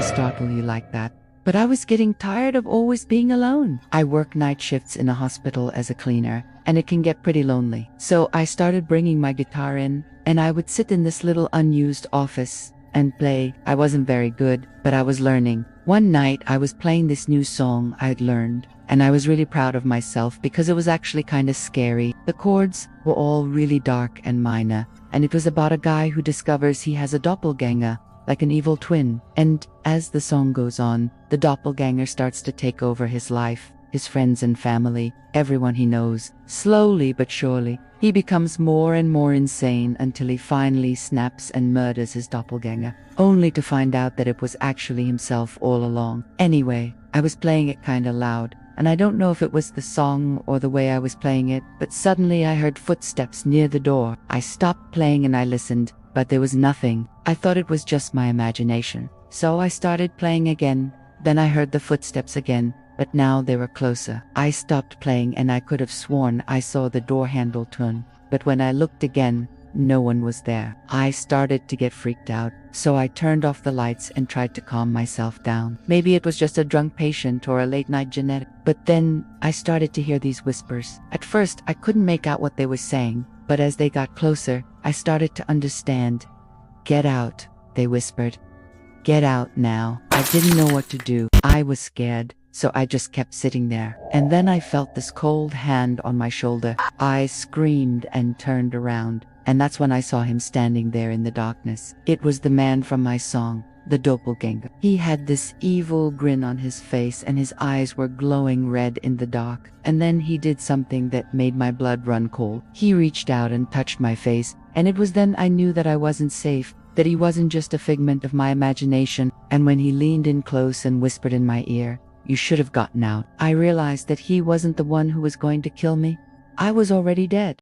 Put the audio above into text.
startle you like that. But I was getting tired of always being alone. I work night shifts in a hospital as a cleaner, and it can get pretty lonely. So I started bringing my guitar in, and I would sit in this little unused office and play. I wasn't very good, but I was learning. One night I was playing this new song I had learned, and I was really proud of myself because it was actually kind of scary. The chords were all really dark and minor, and it was about a guy who discovers he has a doppelganger, like an evil twin. And as the song goes on, the doppelganger starts to take over his life, his friends and family, everyone he knows. Slowly but surely, he becomes more and more insane until he finally snaps and murders his doppelganger, only to find out that it was actually himself all along. Anyway, I was playing it kinda loud, and I don't know if it was the song or the way I was playing it, but suddenly I heard footsteps near the door. I stopped playing and I listened, but there was nothing. I thought it was just my imagination. So I started playing again. Then I heard the footsteps again, but now they were closer. I stopped playing and I could have sworn I saw the door handle turn. But when I looked again, no one was there. I started to get freaked out, so I turned off the lights and tried to calm myself down. Maybe it was just a drunk patient or a late night genetic. But then I started to hear these whispers. At first, I couldn't make out what they were saying, but as they got closer, I started to understand. "Get out," they whispered. "Get out now." I didn't know what to do. I was scared, so I just kept sitting there. And then I felt this cold hand on my shoulder. I screamed and turned around, and that's when I saw him standing there in the darkness. It was the man from my song, the doppelganger. He had this evil grin on his face and his eyes were glowing red in the dark. And then he did something that made my blood run cold. He reached out and touched my face, and it was then I knew that I wasn't safe, that he wasn't just a figment of my imagination. And when he leaned in close and whispered in my ear, "You should have gotten out," I realized that he wasn't the one who was going to kill me. I was already dead.